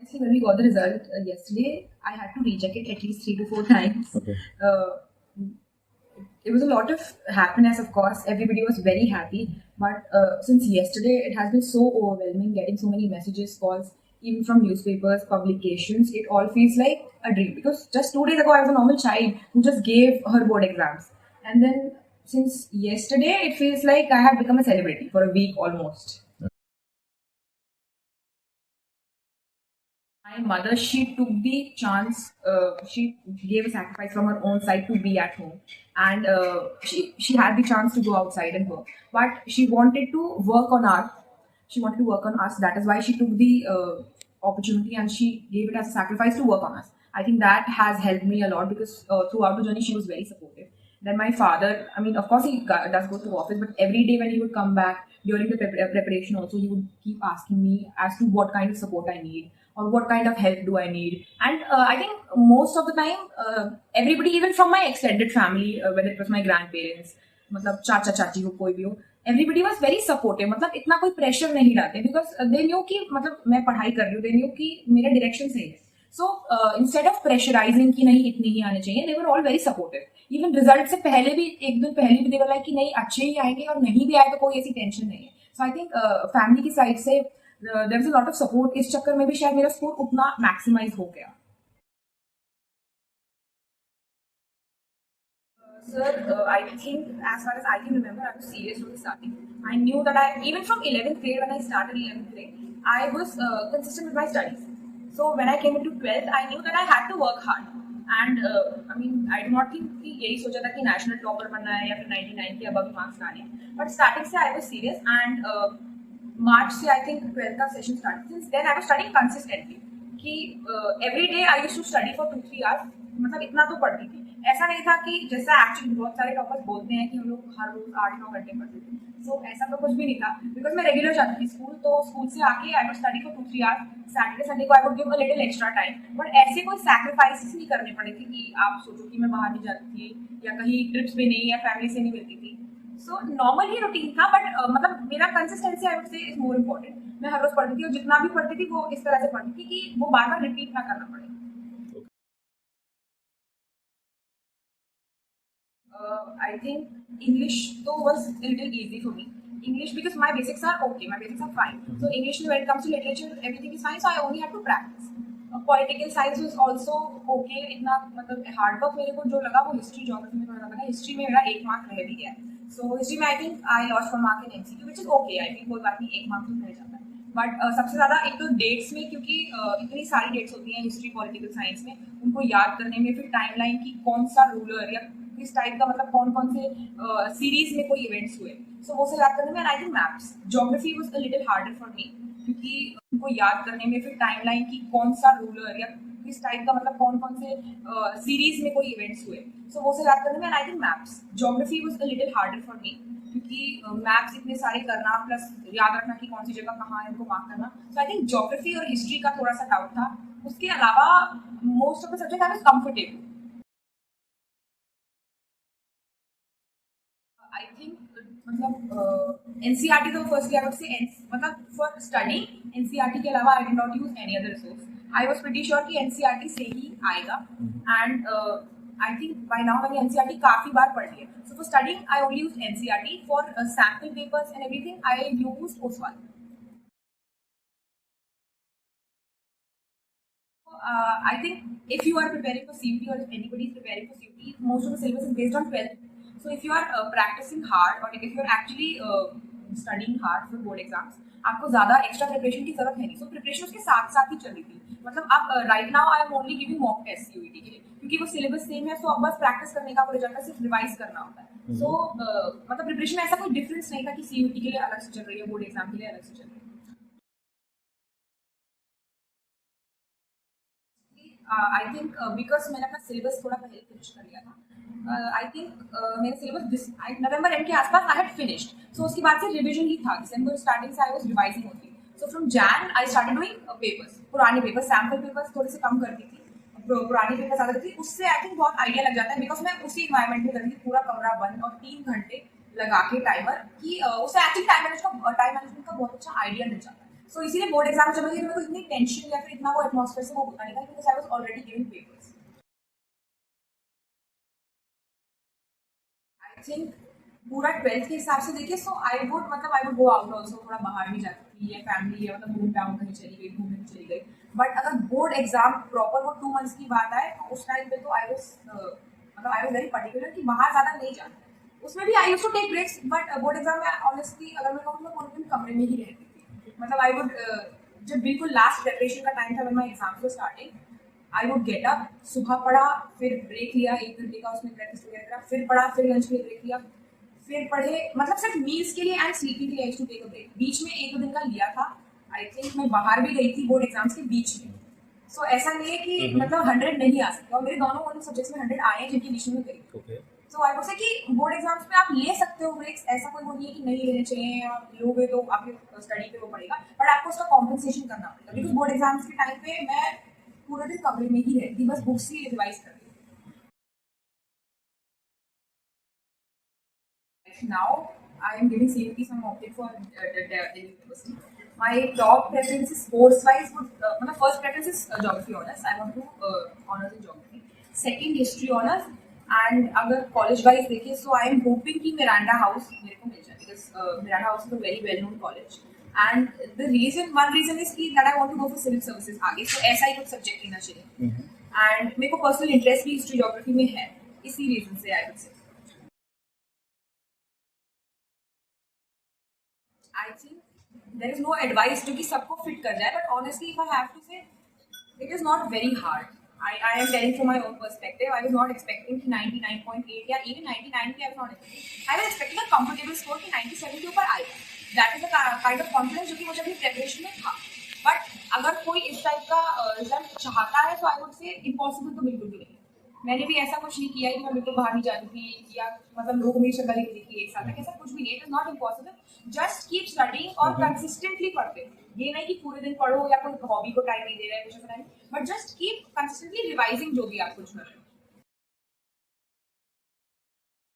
See, when we got the result yesterday, I had to recheck it at least 3 to 4 times. Okay. It was a lot of happiness, of course. Everybody was very happy. But since yesterday, it has been so overwhelming getting so many messages, calls, even from newspapers, publications. It all feels like a dream. Because just 2 days ago, I was a normal child who just gave her board exams. And then since yesterday, it feels like I have become a celebrity for a week almost. My mother, she took the chance. She gave a sacrifice from her own side to be at home, and she had the chance to go outside and work. But she wanted to work on art. She wanted to work on us. That is why she took the opportunity and she gave it as a sacrifice to work on us. I think that has helped me a lot because throughout the journey she was very supportive. Then my father, I mean, of course he does go to office, but every day when he would come back during the preparation, also he would keep asking me as to what kind of support I need or what kind of help do I need. And I think most of the time, everybody, even from my extended family, whether it was my grandparents, मतलब चाचा चाची हो कोई भी हो, everybody was very supportive. मतलब इतना कोई प्रेशर नहीं डालते बिकॉज दे न्यू कि मतलब मैं पढ़ाई कर रही हूँ, दे न्यू कि मेरा डायरेक्शन सही है. सो इंस्टेड ऑफ प्रेशराइजिंग कि नहीं इतने ही आने चाहिए, they were all very supportive. Even result से पहले भी, एक दिन पहले भी देवर लाइक कि नहीं अच्छे ही आएंगे और नहीं भी आए तो कोई ऐसी टेंशन नहीं है. सो आई थिंक फैमिली की साइड से there is a lot of support. इस चक्कर में भी शायद मेरा स्कोर उतना मैक्सिमाइज हो गया. Sir, I think as far as I can remember, I was serious from the starting. I knew that even from 11th grade, when I started 11th grade, I was consistent with my studies. So when I came into 12th, I knew that I had to work hard. And I mean, I do not think कि यही सोचा था कि national topper बनना है या फिर 99 के above marks लाने. But starting से I was serious and March से I think 12th का session started. Since then I was studying consistently. कि every day I used to study for 2-3 hours. मतलब इतना तो पढ़ती थी. ऐसा नहीं था कि जैसा एक्चुअली बहुत सारे टॉपर्स बोलते हैं कि हम लोग हर रोज 8-9 घंटे पढ़ते थे. सो ऐसा तो कुछ भी नहीं था बिकॉज मैं रेगुलर जाती थी स्कूल. तो स्कूल से आके I would study for 2-3 hours. Saturday Sunday को I would give a little extra time. But ऐसे कोई सैक्रिफाइसेस नहीं करने पड़े थे कि आप सोचो कि मैं बाहर नहीं जाती थी या कहीं ट्रिप्स पे नहीं या फैमिली से नहीं मिलती थी. सो नॉर्मल ही रूटीन था. बट मतलब मेरा consistency I would say is more important. मैं हर रोज पढ़ती थी और जितना भी पढ़ती थी वो इस तरह से पढ़ती थी कि वो बार बार रिपीट ना करना पड़े. I think English though was a little easy for me. English because my basics are okay, my basics are fine. So English when it comes to literature, everything is fine. So I only have to practice. Political science was also okay. इतना मतलब hard work मेरे को जो लगा वो history, geography में थोड़ा लगा. History में मेरा 1 मार्क रह भी गया. So history में I think I lost 1 mark in MCQ, which is okay. I think कोई बात नहीं, 1 मार्क तो रह जाता है. बट सबसे ज्यादा एक तो डेट्स में, क्योंकि इतनी सारी डेट्स होती हैं हिस्ट्री पॉलिटिकल साइंस में, उनको याद करने में, फिर टाइमलाइन की कौन सा रूलर या किस टाइप का मतलब कौन कौन से सीरीज में कोई इवेंट्स हुए, सो वो सब याद करने में. And I think maps geography was a little harder for me, क्योंकि उनको याद करने में, फिर टाइमलाइन की कौन सा रूलर या किस टाइप का मतलब कौन कौन से सीरीज में कोई इवेंट्स हुए, सो वो सब याद करने में. And I think maps geography was a little harder for me, क्योंकि मैप्स इतने सारे करना प्लस याद रखना कि कौन सी जगह कहाँ है, इनको मार्क करना. सो आई थिंक ज्योग्राफी और हिस्ट्री का थोड़ा सा डाउट था. उसके अलावा most of the subject I was comfortable. I think मतलब एनसीईआरटी तो फर्स्टली आई वुड से मतलब फॉर स्टडी एनसीईआरटी के अलावा I did not use any other resource. I was pretty sure कि एनसीईआरटी से ही आएगा. And I think by now मैंने NCERT काफी बार पढ़ लिया. So for studying I only use NCERT. For sample papers and everything I use Oswal. I think if you are preparing for CUT or if anybody is preparing for CUT, most of the syllabus is based on 12th. So if you are practicing hard or if you are actually studying hard for board exams, आपको ज्यादा extra preparation की जरूरत है नहीं. So preparation उसके साथ साथ ही चल रही थी. मतलब आप right now I am only giving mock test CUT के लिए, क्योंकि वो सिलेबस सेम है. सो अब बस प्रैक्टिस करने का, वो रिजल्ट का सिर्फ रिवाइज करना होता है. सो मतलब प्रिपरेशन में ऐसा कोई डिफरेंस नहीं था कि CUT के लिए अलग से चल रही है, बोर्ड एग्जाम के लिए अलग से चल रही है. आई थिंक बिकॉज मैंने अपना सिलेबस थोड़ा पहले फिनिश कर लिया था. आई थिंक मेरा सिलेबस नवंबर एंड के आसपास आई हैड फिनिश्ड. सो उसके बाद से रिविजन ही था. दिसंबर स्टार्टिंग से I was revising only. So from Jain I started doing papers. पुराने पेपर्स, सैम्पल पेपर्स थोड़े से कम करती थी, पुराने पेपर ज्यादा करती थी. उससे आई थिंक बहुत आइडिया लग जाता है बिकॉज मैं उसी इन्वायरमेंट में करती थी, पूरा कमरा बंद और 3 घंटे लगा के टाइमर, कि उससे एक्चुअली टाइम मैनेजमेंट का बहुत अच्छा आइडिया मिल जाता है. सो इसीलिए बोर्ड एग्जाम जब मेरे को इतनी टेंशन या फिर इतना वो एटमॉस्फेयर से वो होता नहीं था, because I was already giving papers. I think पूरा 12th के हिसाब से देखिए, so I would go out also, थोड़ा बाहर भी जाती थी, या फैमिली या मतलब होम टाउन कहीं चली गई, घूमने चली गई. बट अगर बोर्ड एग्जाम प्रॉपर वो 2 मंथ्स की बात आए तो उस टाइम पे तो आई वाज वेरी पर्टिकुलर कि बाहर ज़्यादा नहीं जाना. उसमें भी I used to take breaks, but board exam में ऑनेस्टली अगर मैं कहूँ तो मैं पूरे दिन कमरे में ही रहती थी. मतलब आई वुड जब बिल्कुल लास्ट प्रिपरेशन का टाइम था, when my exams were starting, I would get up, सुबह पढ़ा, फिर ब्रेक लिया 1 घंटे का, उसमें प्रैक्टिस वगैरह करा, फिर पढ़ा, फिर लंच के लिए ब्रेक लिया, फिर पढ़े. मतलब सिर्फ मील्स के लिए एंड स्लीपिंग के लिए आई टू टेक अ ब्रेक. बीच में 1-2 दिन का लिया था. आई थिंक मैं बाहर भी गई थी बोर्ड एग्जाम्स के बीच में. सो ऐसा नहीं है कि मतलब 100 नहीं आ सकता, और मेरे दोनों वाले सब्जेक्ट्स में 100 आए हैं जिनकी विषय में गई. सो आई वुड से कि बोर्ड एग्जाम्स में आप ले सकते हो ब्रेक्स, ऐसा कोई वो नहीं है कि नहीं लेने चाहिए, आप लोगे तो आपके स्टडी पे वो पड़ेगा, बट आपको उसका कॉम्पनसेशन करना पड़ेगा. बिकॉज बोर्ड एग्जाम्स के टाइम पे मैं पूरे दिन कमरे में ही रहती, बस बुक्स ही रिवाइज कर रही. Now I am giving CUT, so I'm opting for Delhi University. My top preference is course-wise. My first preference is geography honors. I want to honors in geography. Second, history honors. And अगर college-wise देखिए, so I am hoping कि Miranda House मेरे को मिल जाए, because Miranda House is a very well-known college. And one reason is कि that I want to go for civil services आगे, so ऐसा ही कुछ subject लेना चाहिए. And मेरे को personal interest भी history geography में है, इसी reason से I would say. I think there is no advice जो कि सबको fit कर जाए, but honestly if I have to say, it is not very hard. I am telling from my own perspective. I was not expecting कि 99.8 या even 99 I was not expecting. I was expecting a comfortable score कि 97 के ऊपर आएगा. That is the kind of confidence जो कि मुझे अपनी preparation में था. But अगर कोई इस टाइप का रिजल्ट चाहता है तो I would say impossible तो बिल्कुल भी नहीं. मैंने भी ऐसा कुछ नहीं किया है कि मैं बिल्कुल बाहर नहीं जाती थी, या मतलब लोग मेरी शक्ल ही देखी एक साल तक, ऐसा कुछ भी नहीं. It is not impossible. Just keep studying और कंसिस्टेंटली पढ़ते. ये नहीं कि पूरे दिन पढ़ो या कोई हॉबी को टाइम नहीं दे रहा है, कुछ time, but just keep consistently revising जो भी आप कुछ कर रहे हो.